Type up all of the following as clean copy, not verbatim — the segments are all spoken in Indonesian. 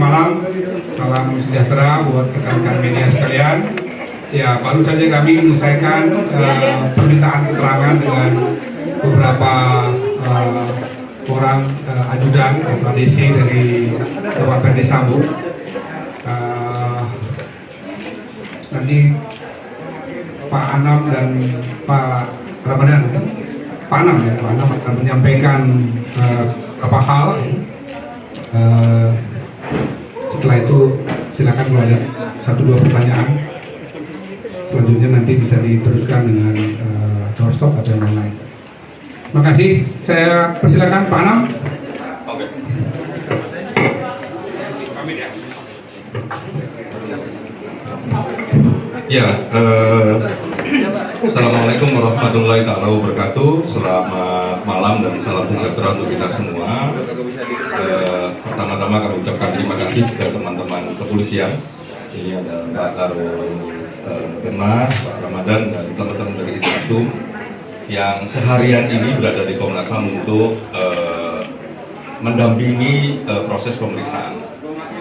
malam, salam sejahtera buat rekan-rekan media sekalian. Ya, baru saja kami menyelesaikan permintaan keterangan dengan beberapa orang ajudan atau ADC dari Bapak Ferdi Sambo. Nanti Pak Anam dan Pak Ramadan, Pak Anam akan menyampaikan beberapa hal. Setelah itu silakan kalau ada 1-2 pertanyaan. Selanjutnya nanti bisa diteruskan dengan doorstop atau yang lain. Terima kasih. Saya persilakan Pak Anam. Oke. Ya, Assalamualaikum warahmatullahi wabarakatuh. Selamat malam dan salam sejahtera untuk kita semua. Pertama-tama kami ucapkan terima kasih ke teman-teman kepolisian. Ini ada Mbak Karo Kemas, Pak Ramadan, dan teman-teman dari Itasum yang seharian ini berada di Komnas HAM untuk mendampingi proses pemeriksaan.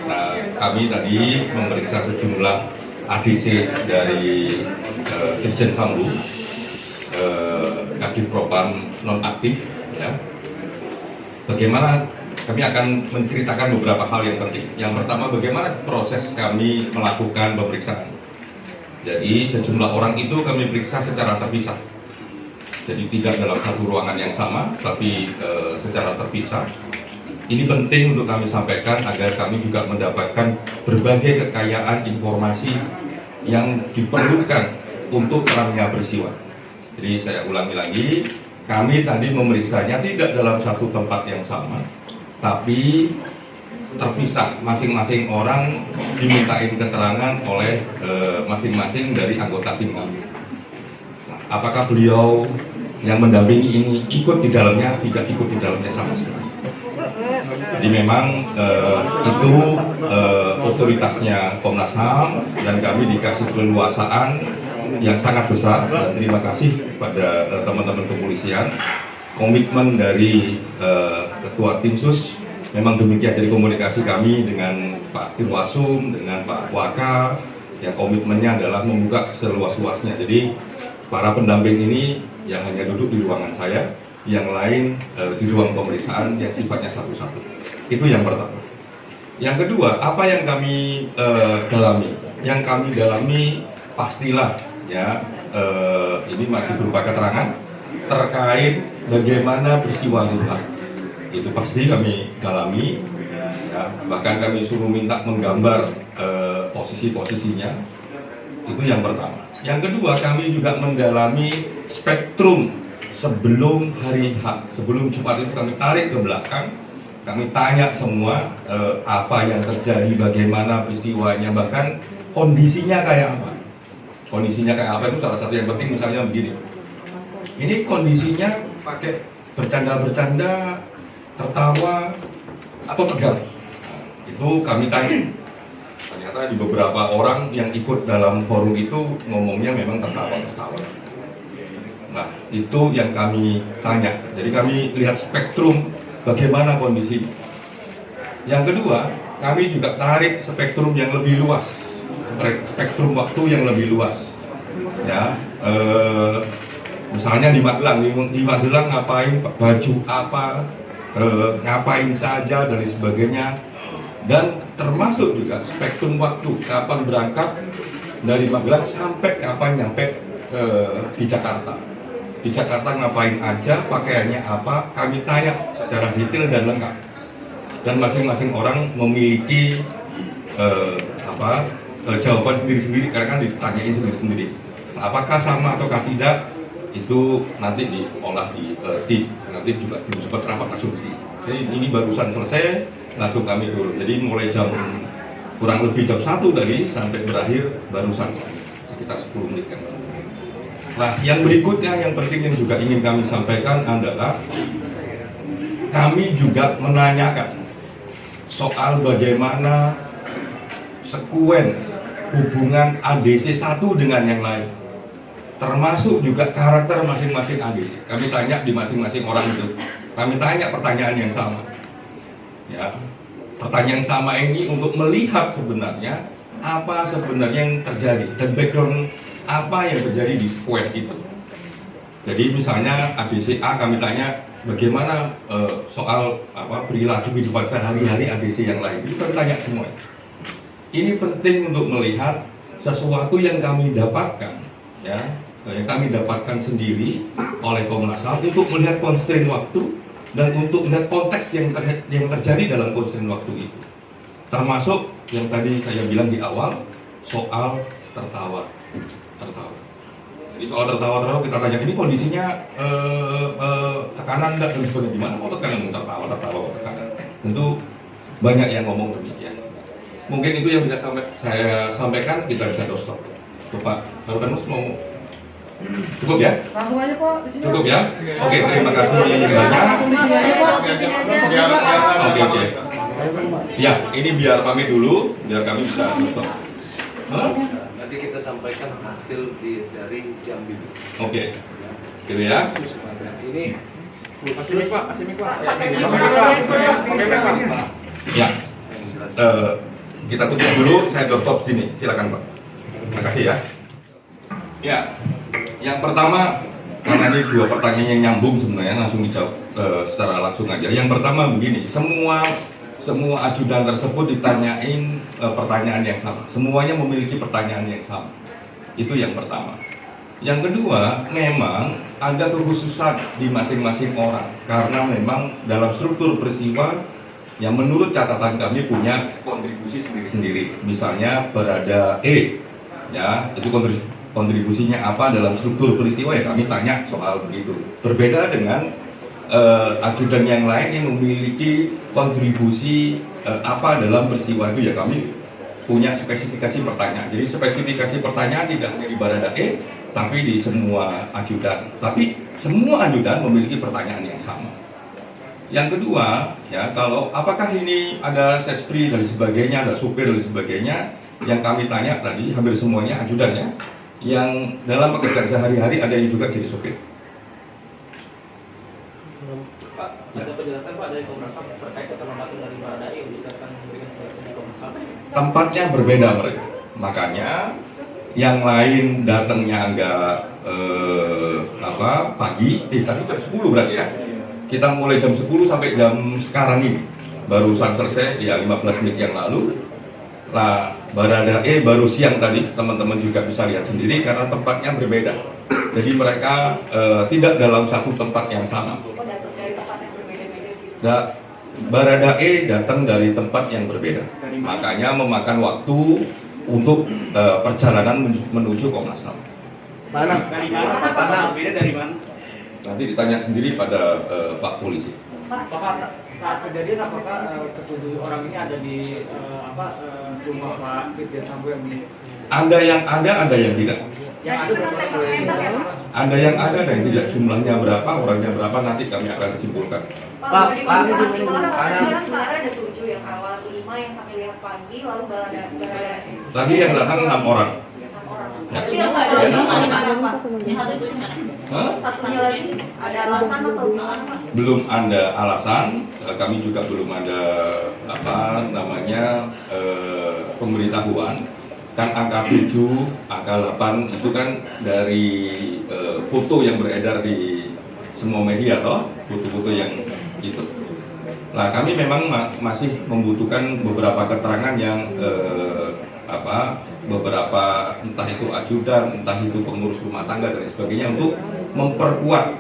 Nah, kami tadi memeriksa sejumlah ADC dari Irjen Sambo, Kadif Propam nonaktif, ya. Bagaimana kami akan menceritakan beberapa hal yang penting. Yang pertama, bagaimana proses kami melakukan pemeriksaan. Jadi sejumlah orang itu kami periksa secara terpisah. Jadi tidak dalam satu ruangan yang sama, tapi secara terpisah. Ini penting untuk kami sampaikan agar kami juga mendapatkan berbagai kekayaan informasi yang diperlukan untuk terangnya peristiwa. Jadi saya ulangi lagi, kami tadi memeriksanya tidak dalam satu tempat yang sama, tapi terpisah. Masing-masing orang dimintain keterangan oleh masing-masing dari anggota tim kami. Nah, apakah beliau yang mendampingi ini ikut di dalamnya? Tidak ikut di dalamnya sama sekali. Jadi memang itu otoritasnya Komnas HAM dan kami dikasih keleluasaan yang sangat besar. Dan terima kasih kepada teman-teman kepolisian. Komitmen dari Ketua Timsus memang demikian. Jadi komunikasi kami dengan Pak Irwasum, dengan Pak Waka, ya komitmennya adalah membuka seluas-luasnya. Jadi para pendamping ini yang hanya duduk di ruangan saya, yang lain di ruang pemeriksaan yang sifatnya satu-satu. Itu yang pertama. Yang kedua, apa yang kami dalami? Yang kami dalami pastilah ya ini masih berupa keterangan terkait bagaimana peristiwa Luhak. Itu pasti kami dalami. Ya, bahkan kami suruh minta menggambar posisi-posisinya. Itu yang pertama. Yang kedua, kami juga mendalami spektrum sebelum hari H, sebelum Jumat itu kami tarik ke belakang, kami tanya semua apa yang terjadi, bagaimana peristiwanya, bahkan kondisinya kayak apa. Kondisinya kayak apa itu salah satu yang penting, misalnya begini. Ini kondisinya pakai bercanda-bercanda, tertawa, atau tegang. Nah, itu kami tanya. Ternyata di beberapa orang yang ikut dalam forum itu ngomongnya memang tertawa-tertawa. Nah, itu yang kami tanya. Jadi kami lihat spektrum bagaimana kondisi. Yang kedua, kami juga tarik spektrum yang lebih luas, spektrum waktu yang lebih luas. Ya, misalnya di Magelang ngapain, baju apa, ngapain saja dan sebagainya. Dan termasuk juga spektrum waktu, kapan berangkat dari Magelang sampai kapan nyampe di Jakarta. Di Jakarta ngapain aja, pakaiannya apa, kami tanya secara detail dan lengkap. Dan masing-masing orang memiliki jawaban sendiri-sendiri, karena kan ditanyain sendiri-sendiri. Nah, apakah sama ataukah tidak, itu nanti diolah di tim, nanti juga disebut rapat asumsi. Jadi ini barusan selesai, langsung kami turun. Jadi mulai jam kurang lebih jam 1 tadi sampai berakhir barusan sekitar 10 menit kan. Nah, yang berikutnya yang penting yang juga ingin kami sampaikan adalah kami juga menanyakan soal bagaimana sekuen hubungan ADC satu dengan yang lain, termasuk juga karakter masing-masing ADC. Kami tanya di masing-masing orang itu, kami tanya pertanyaan yang sama. Ya, pertanyaan sama ini untuk melihat sebenarnya apa sebenarnya yang terjadi dan background apa yang terjadi di squad itu. Jadi misalnya ADCA kami tanya bagaimana soal perilaku kehidupan sehari-hari ADC yang lain, itu kami tanya semua. Ini penting untuk melihat sesuatu yang kami dapatkan, ya, yang kami dapatkan sendiri oleh Komnas HAM untuk melihat constraint waktu dan untuk melihat konteks yang terjadi dalam constraint waktu itu. Termasuk yang tadi saya bilang di awal soal tertawa. Jadi soal tertawa kita tanya ini kondisinya tekanan enggak dan sebagainya. Gimana mau tekanan tertawa tekanan? Tentu banyak yang ngomong demikian. Mungkin itu yang bisa saya sampaikan, kita bisa doorstop. Coba, kalau kan mau cukup ya? Cukup ya? Oke, terima kasih banyak. Oke. Ya, ini biar pamit dulu, biar kami bisa doorstop. Nanti kita sampaikan hasil dari Jambi. Oke, gitu ya. Ini Ya, kita tutup dulu, saya doorstop sini, silakan Pak. Terima kasih ya. Ya, yang pertama, karena ini dua pertanyaan yang nyambung sebenarnya, langsung dijawab secara langsung aja. Yang pertama begini, semua ajudan tersebut ditanyain pertanyaan yang sama. Semuanya memiliki pertanyaan yang sama. Itu yang pertama. Yang kedua, memang ada kekhususan di masing-masing orang. Karena memang dalam struktur peristiwa yang menurut catatan kami punya kontribusi sendiri-sendiri. Misalnya Barada E, ya, itu kontribusinya apa dalam struktur peristiwa, ya kami tanya soal begitu. Berbeda dengan ajudan yang lain yang memiliki kontribusi apa dalam peristiwa itu, ya kami punya spesifikasi pertanyaan. Jadi spesifikasi pertanyaan tidak hanya di Barada E, tapi di semua ajudan. Tapi semua ajudan memiliki pertanyaan yang sama. Yang kedua, ya, kalau apakah ini ada sespri dan sebagainya, ada supir dan sebagainya, yang kami tanya tadi hampir semuanya ajudan ya, yang dalam pekerjaan sehari-hari ada yang juga jadi supir. Pak, ada penjelasan Pak dari Komnas HAM terkait keterlambatan dari Baradae yang akan memberikan penjelasan di Komnas HAM? Tempatnya berbeda mereka, makanya yang lain datangnya agak pagi, tadi jam 10 berarti ya. Kita mulai jam 10 sampai jam sekarang ini, barusan selesai ya 15 menit yang lalu. Nah, Barada E baru siang tadi, teman-teman juga bisa lihat sendiri karena tempatnya berbeda. Jadi mereka tidak dalam satu tempat yang sama. Barada E datang dari tempat yang berbeda. Makanya memakan waktu untuk perjalanan menuju Komnas HAM. Dari mana? Beda dari mana? Nanti ditanya sendiri pada Pak Polisi. Pak, saat kejadian apakah ketujuh orang ini ada di rumah Pak Irjen Sambo yang ini? Ada yang ada yang tidak. Yang ada berapa? Ada yang ada dan yang tidak. Jumlahnya berapa, orangnya berapa, nanti kami akan simpulkan. Pak, sebenarnya ada 7 yang awal, 5 yang kami lihat pagi, lalu Barada. Tadi yang datang 6 orang. Ya. Yang satunya lagi ada alasan atau gimana Pak? Belum ada alasan, kami juga belum ada pemberitahuan. Kan angka 7, angka 8 itu kan dari foto yang beredar di semua media toh, foto-foto yang itu. Nah, kami memang masih membutuhkan beberapa keterangan yang beberapa entah itu ajudan, entah itu pengurus rumah tangga dan sebagainya untuk memperkuat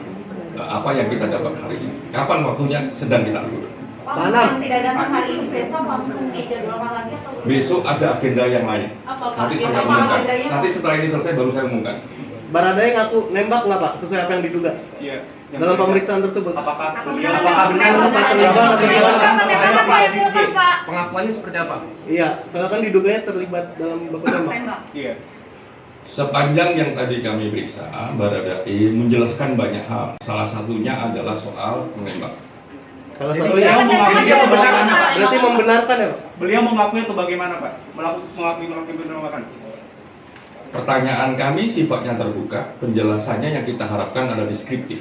apa yang kita dapat hari ini. Kapan waktunya sedang kita lakukan. Pak, yang tidak datang hari ini besok langsung dijadwalkan lagi atau? Besok ada agenda yang lain. Nanti saya umumkan. Nanti setelah ini selesai baru saya umumkan. Baradae ngaku nembak nggak Pak sesuai apa yang diduga? Iya. Dalam pemeriksaan tersebut. Apakah benar terlibat? Pengakuannya seperti apa? Iya, soalnya kan diduganya terlibat dalam baku tembak. Iya. Sepanjang yang tadi kami periksa, Baradae menjelaskan banyak hal. Salah satunya adalah soal menembak. Salah satunya berarti membenarkan ya Pak? Beliau mengakui atau bagaimana Pak? Mengakui penembakan. Pertanyaan kami sifatnya terbuka, penjelasannya yang kita harapkan adalah deskriptif.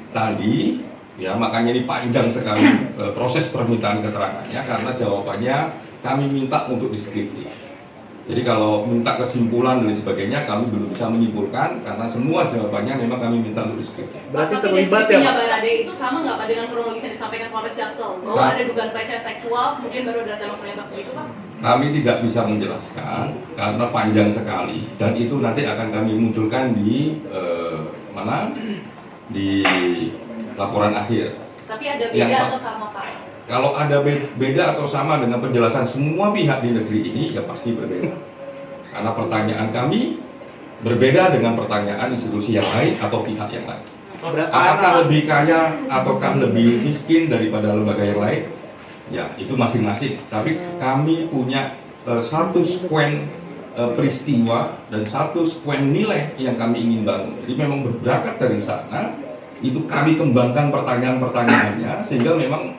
Tadi Ya, makanya ini panjang sekali proses permintaan keterangannya karena jawabannya kami minta untuk deskriptif. Jadi kalau minta kesimpulan dan sebagainya kami belum bisa menyimpulkan karena semua jawabannya memang kami minta untuk deskriptif. Berarti Tapi terlibat ya, deskripsinya Pak? Barade itu sama nggak Pak dengan kronologis yang disampaikan Polres Jaksel? Bahwa Nah. ada dugaan pelecehan seksual, kemudian baru ada tembak menembak begitu Pak? Kami tidak bisa menjelaskan karena panjang sekali dan itu nanti akan kami munculkan di di laporan akhir. Tapi ada Yang beda Pak. atau sama Pak? Kalau ada beda atau sama dengan penjelasan semua pihak di negeri ini, ya pasti berbeda. Karena pertanyaan kami berbeda dengan pertanyaan institusi yang lain atau pihak yang lain. Apakah lebih kaya ataukah lebih miskin daripada lembaga yang lain? Ya, itu masing-masing. Tapi kami punya satu sekuen peristiwa dan satu sekuen nilai yang kami ingin bangun. Jadi memang berangkat dari sana, itu kami kembangkan pertanyaan-pertanyaannya sehingga memang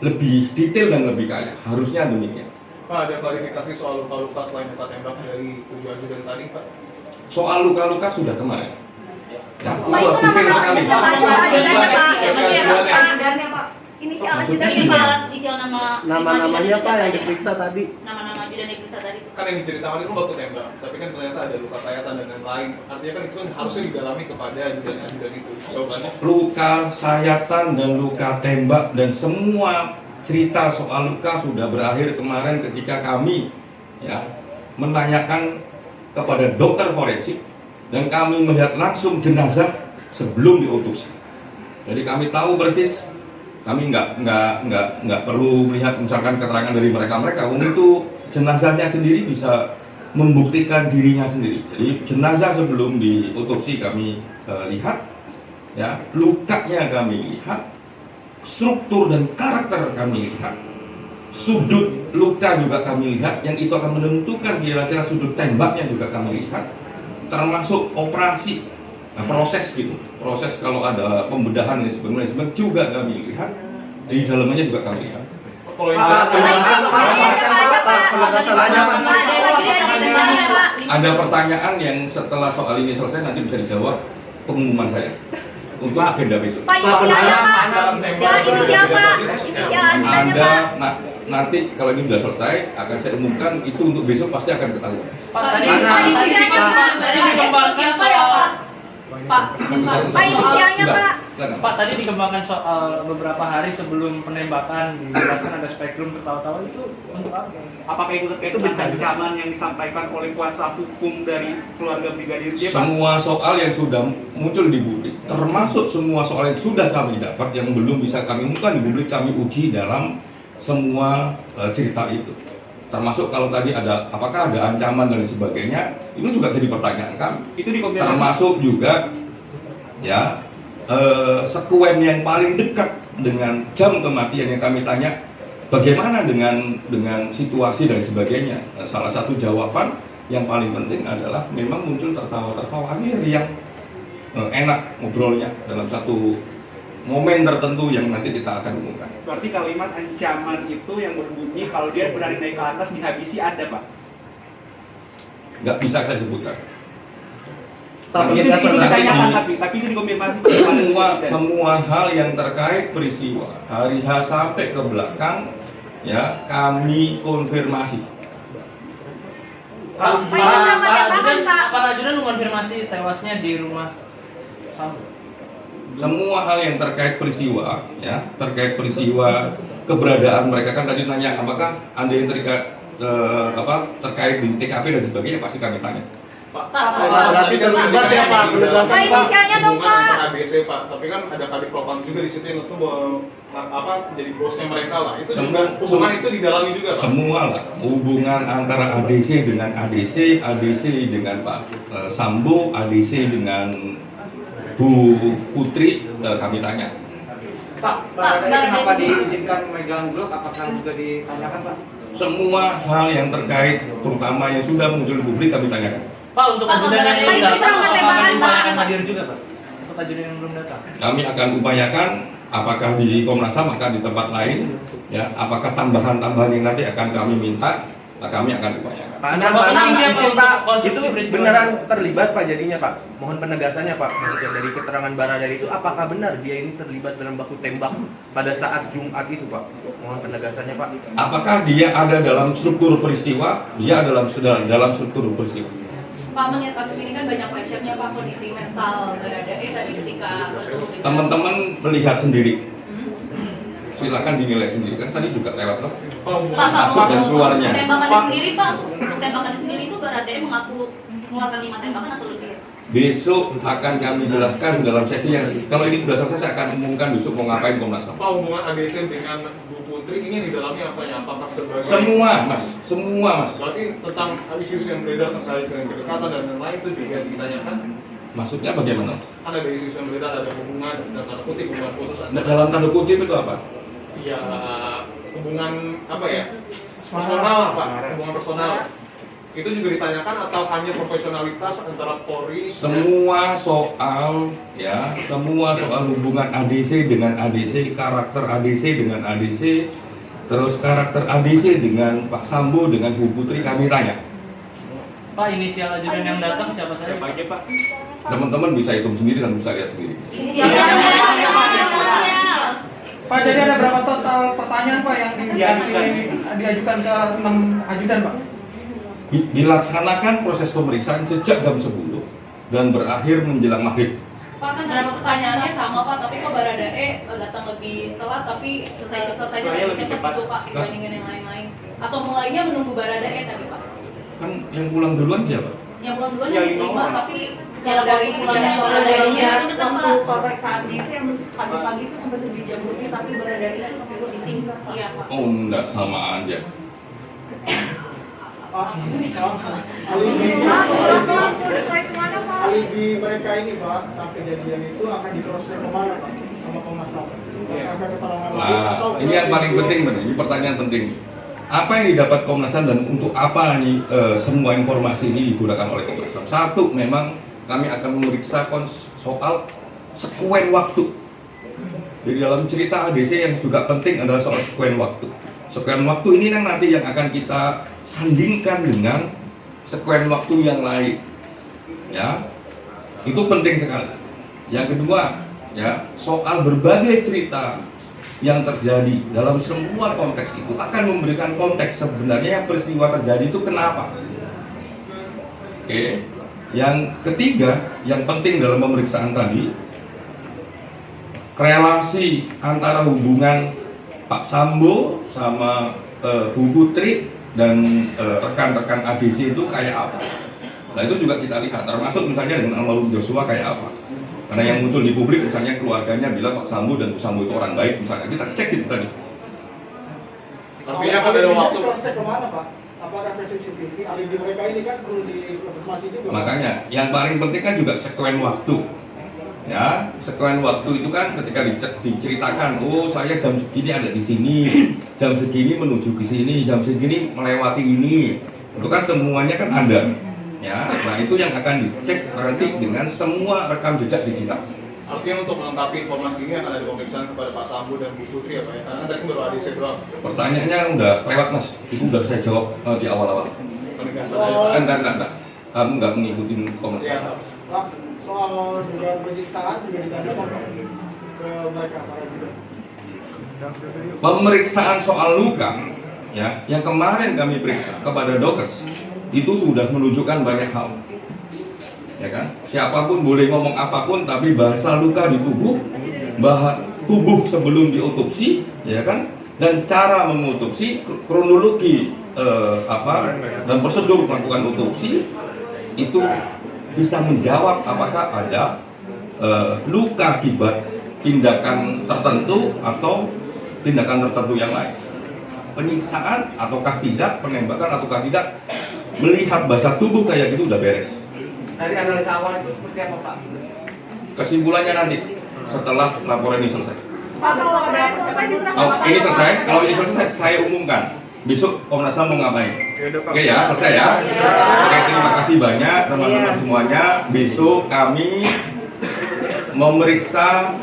lebih detail dan lebih kaya. Harusnya demikian. Pak, ada klarifikasi soal luka-luka selain luka tembak dari tujuh ajudan tadi, Pak? Soal luka-luka sudah kemarin. Ya, Pak itu detail sekali. Ajudannya Pak. Inisial ajudan inisial Nama-namanya Pak yang diperiksa tadi. Nama-nama ajudan yang diperiksa tadi. Kan yang diceritakan itu baku tembak, tapi kan ternyata ada luka sayatan dan lain-lain. Artinya kan itu kan harusnya didalami kepada ajudan-ajudan itu. Jawabannya, Luka sayatan dan luka tembak dan semua cerita soal luka sudah berakhir kemarin ketika kami ya menanyakan kepada dokter forensik dan kami melihat langsung jenazah sebelum diotopsi. Jadi kami tahu persis, kami nggak perlu melihat misalkan keterangan dari mereka untuk jenazahnya sendiri bisa membuktikan dirinya sendiri. Jadi jenazah sebelum diotopsi kami lihat, ya lukanya kami lihat, struktur dan karakter kami lihat, sudut luka juga kami lihat, yang itu akan menentukan kira-kira sudut tembaknya juga kami lihat, termasuk operasi, proses gitu, proses kalau ada pembedahan dan sebagainya juga kami lihat, di dalamnya juga kami lihat. kalau yang Ada pertanyaan yang setelah soal ini selesai nanti bisa dijawab pengumuman saya untuk agenda besok. Pak inisialnya Pak. Inisial Pak. Inisial ajudannya Anda Pak. nanti kalau ini sudah selesai akan saya umumkan itu untuk besok pasti akan ketahuan. Pak, tadi dikembangkan soal Pak. Pak inisialnya Pak. Silakan. Pak, tadi dikembangkan soal beberapa hari sebelum penembakan dijelaskan ada spektrum tertawa-tawa itu untuk apa? Apakah itu terkait dengan ancaman yang disampaikan oleh kuasa hukum dari keluarga Brigadir J, Pak? Semua soal yang sudah muncul di publik, termasuk semua soal yang sudah kami dapat yang belum bisa kami umumkan di publik, kami uji dalam semua cerita itu. Termasuk kalau tadi ada apakah ada ancaman dan sebagainya, itu juga jadi pertanyaan kami. Itu dikonfirmasi. Termasuk juga ya sekuen yang paling dekat dengan jam kematian yang kami tanya, bagaimana dengan situasi dan sebagainya. Salah satu jawaban yang paling penting adalah memang muncul tertawa-tertawa yang enak ngobrolnya dalam satu momen tertentu yang nanti kita akan umumkan. Berarti kalimat ancaman itu yang berbunyi kalau dia berani naik ke atas dihabisi ada, Pak? Nggak bisa saya sebutkan. Tapi itu ditanyakan, tapi itu dikonfirmasi. Semua hal yang terkait peristiwa hari H sampai ke belakang ya kami konfirmasi. Pak Rajudan mengonfirmasi tewasnya di rumah Sambo. Semua hal yang terkait peristiwa ya terkait peristiwa keberadaan mereka kan tadi nanya apakah ada yang terkait di TKP dan sebagainya pasti kami tanya. Berarti terlibat ya Pak, penegakan Pak inisialnya dong hubungan Pak. antara ADC, Pak. Tapi kan ada kadif propam juga di situ yang itu jadi bosnya mereka lah. Itu juga hubungan itu didalami juga, Pak. Semua lah hubungan antara ADC dengan ADC, ADC dengan Pak Sambo, ADC dengan Bu Putri kami tanya. Pak, tadi kenapa diizinkan megang Glock? Apakah juga ditanyakan Pak? Semua hal yang terkait terutama yang sudah muncul di publik kami tanyakan. Pak, untuk Pak, ajudan yang belum Pak, datang, itu apakah akan tembakan, diupayakan Pak. hadir juga Pak? Untuk ajudan yang belum datang. Kami akan upayakan apakah di Komnas HAM akan di tempat lain ya apakah tambahan-tambahan yang nanti akan kami minta Nah, kami akan upayakan. Pak Anang, izin Pak, itu beneran terlibat Pak jadinya Pak? Mohon penegasannya Pak, maksudnya dari keterangan Baradae itu apakah benar dia ini terlibat dalam baku tembak pada saat Jumat itu Pak? Mohon penegasannya Pak. Apakah dia ada dalam struktur peristiwa? Dia dalam struktur peristiwa. Pak, mengingat kasus ini kan banyak pressure-nya Pak, kondisi mental Baradae tadi ketika bertemu dengan Teman-teman melihat sendiri. Silakan dinilai sendiri, kan tadi juga lewat loh. Masuk dan keluarnya. tembakannya sendiri itu Baradae mengaku mengeluarkan 5 tembakan atau lebih? Besok akan kami jelaskan dalam sesi yang, kalau ini sudah selesai saya akan umumkan besok mau ngapain Komnas HAM. Pak, hubungan ADC dengan Bu Putri ini di dalamnya apa ya? Apakah sebagai Semua mas. Berarti tentang isu-isu yang beredar terkait dengan kedekatan dan lain-lain itu juga ditanyakan. Maksudnya bagaimana? Kan ada isu-isu yang beredar, ada hubungan dan tanda kutip hubungan putus Nah, dalam tanda kutip itu apa? ya hubungan apa ya? Personal Pak, hubungan personal. Itu juga ditanyakan atau hanya profesionalitas antara Polri? Semua soal hubungan ADC dengan ADC, karakter ADC dengan ADC, terus karakter ADC dengan Pak Sambo dengan Bu Putri kami tanya. Pak, inisial ajudan yang datang siapa saja? Siapa aja Pak? Teman-teman bisa hitung sendiri dan bisa lihat sendiri. Pak, jadi ada berapa total pertanyaan Pak yang diajukan ke 6 ajudan Pak? Dilaksanakan proses pemeriksaan sejak jam 10 dan berakhir menjelang maghrib. Pak, kan dalam pertanyaannya sama Pak, tapi kok Baradae datang lebih telat tapi selesainya lebih cepat itu Pak dibandingin yang lain-lain? Atau mulainya menunggu Baradae tadi Pak? Kan yang pulang duluan siapa? Yang pulang duluan yang 5, tapi yang dari Baradae-nya itu kan Pak pemeriksaannya itu yang pagi-pagi itu sampai 7 jam lebih, tapi Baradae-nya itu disingkat. Iya Pak. Oh enggak, sama aja. Alibi mereka ini Pak sampai kejadian itu akan di-cross-check kemana Pak sama Komnas HAM? Nah, ini yang paling penting benar. Ini pertanyaan penting. Apa yang didapat Komnas HAM dan untuk apa nih semua informasi ini digunakan oleh Komnas HAM? Satu, memang kami akan memeriksa soal sekuen waktu. Di dalam cerita ADC yang juga penting adalah soal sekuen waktu. Sekuen waktu ini kan nanti yang akan kita sandingkan dengan sekuen waktu yang lain. Ya, itu penting sekali. Yang kedua, ya, soal berbagai cerita yang terjadi dalam semua konteks itu akan memberikan konteks sebenarnya peristiwa terjadi itu kenapa. Oke. Yang ketiga, yang penting dalam pemeriksaan tadi, relasi antara hubungan Pak Sambo sama Bu Putri dan rekan-rekan ADC itu kayak apa. Nah itu juga kita lihat, termasuk misalnya dengan almarhum Joshua kayak apa. Karena yang muncul di publik misalnya keluarganya bilang Pak Sambo dan Bu Sambo itu orang baik misalnya, kita cek itu tadi. Artinya pada waktu cross-check kemana Pak? Apakah ke CCTV? Alibi mereka ini kan perlu dikonfirmasi juga. Makanya yang paling penting kan juga sekuen waktu. Ya, sekuen waktu itu kan ketika diceritakan, oh saya jam segini ada di sini, jam segini menuju ke sini, jam segini melewati ini, itu kan semuanya kan ada. Ya, nah itu yang akan dicek nanti dengan semua rekam jejak digital. artinya untuk melengkapi informasi ini akan ada pemeriksaan kepada Pak Sambo dan Bu Putri ya Pak ya? Karena tadi baru ADC doang. Pertanyaannya udah lewat Mas, itu udah saya jawab di awal-awal. Penegasan aja Pak. Enggak. Kamu nggak mengikuti komentar. Siap. Pak, soal juga penyiksaan juga ditanyakan ke mereka para juga. Pemeriksaan soal luka, ya, yang kemarin kami periksa kepada Dokes itu sudah menunjukkan banyak hal, ya kan? Siapapun boleh ngomong apapun, tapi bahasa luka di tubuh, tubuh sebelum diotopsi, ya kan? Dan cara mengotopsi, kronologi dan prosedur melakukan otopsi itu bisa menjawab apakah ada luka akibat tindakan tertentu atau tindakan tertentu yang lain. Penyiksaan ataukah tidak, penembakan ataukah tidak, melihat bahasa tubuh kayak gitu udah beres. Dari analisa awal itu seperti apa Pak? Kesimpulannya nanti setelah laporan ini selesai. Pak, kalau ada Ini selesai, kalau ini selesai saya umumkan. Besok Komnas HAM mau ngapain? Oke ya, selesai ya. Oke, terima kasih banyak teman-teman semuanya. Besok kami memeriksa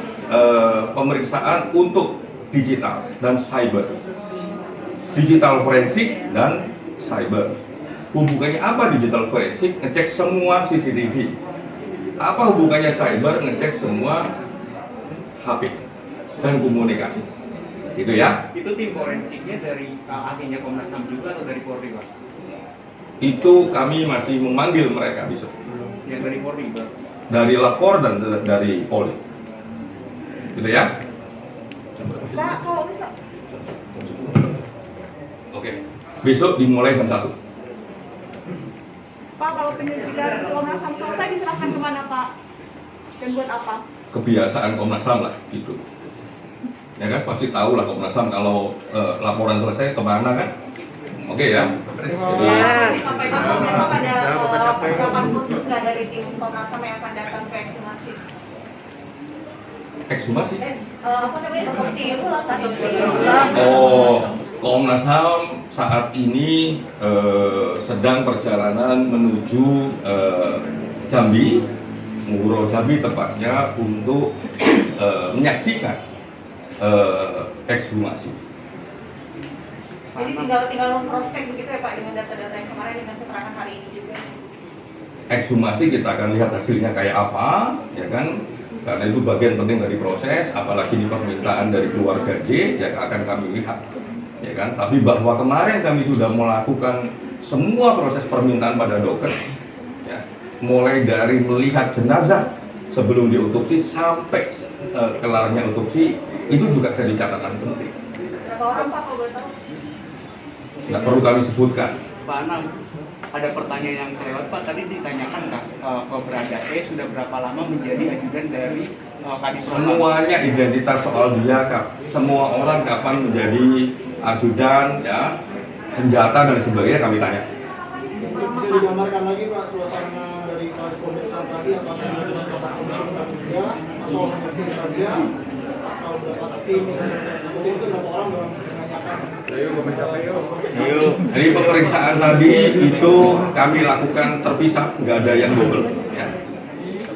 pemeriksaan untuk digital dan cyber, digital forensik dan cyber. Hubungannya apa digital forensik? Ngecek semua CCTV. Apa hubungannya cyber? Ngecek semua HP dan komunikasi. Gitu ya. Itu tim forensiknya dari ahlinya Komnas HAM juga atau dari Polri, Pak? Itu kami masih memanggil mereka besok. Yang dari Polri, Pak? Dari lapor dan dari Polri. Gitu ya. Pak, kalau bisa Oke. Besok dimulai jam 1. Pak, kalau penyelidikan Komnas HAM selesai diserahkan kemana Pak? Dan buat apa? Kebiasaan Komnas HAM lah gitu. Ya kan pasti tahu lah Komnas HAM kalau laporan selesai kemana kan. Oke ya. Jadi Disampaikan memang ada persiapan khusus nggak dari tim Komnas HAM yang akan datang ke ekshumasi? ekshumasi. Apa namanya? Otopsi ulang tadi. Oh, Komnas HAM saat ini sedang perjalanan menuju Jambi, Nguro Jambi tepatnya untuk menyaksikan ekshumasi. Jadi tinggal memprospek begitu ya Pak dengan data-data yang kemarin dengan keterangan hari ini juga. Ekshumasi kita akan lihat hasilnya kayak apa, ya kan? Karena itu bagian penting dari proses, apalagi di permintaan dari keluarga J yang akan kami lihat, ya kan? Tapi bahwa kemarin kami sudah melakukan semua proses permintaan pada dokter, ya, mulai dari melihat jenazah sebelum diotopsi sampai kelarnya otopsi itu juga jadi catatan penting. Berapa orang Pak kalau boleh tahu? Tidak perlu kami sebutkan. Pak Anam, ada pertanyaan yang kelewat Pak, tadi ditanyakan Kak, ke Baradae sudah berapa lama menjadi ajudan dari Kadis Propam? Semuanya identitas soal dia, Kak. Semua orang kapan menjadi ajudan, ya, senjata dan sebagainya kami tanya. Bisa digambarkan lagi Pak suasana dari koresponden saat tadi, apakah ada dengan sosok komisioner juga atau hanya tim saja atau berapa tim? Kemudian itu berapa orang dalam menanyakan? Dari pemeriksaan tadi itu kami lakukan terpisah, nggak ada yang double. Ya.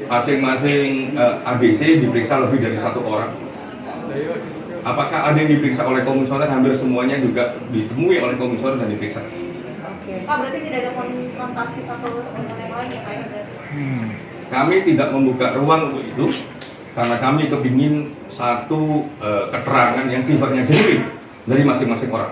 Masing-masing ABC diperiksa lebih dari 1 orang. Apakah ada yang diperiksa oleh komisioner? Hampir semuanya juga ditemui oleh komisioner dan diperiksa. Pak berarti tidak ada konfrontasi satu dengan yang lain ya Pak ya? Kami tidak membuka ruang untuk itu karena kami kepingin satu keterangan yang sifatnya genuine dari masing-masing orang.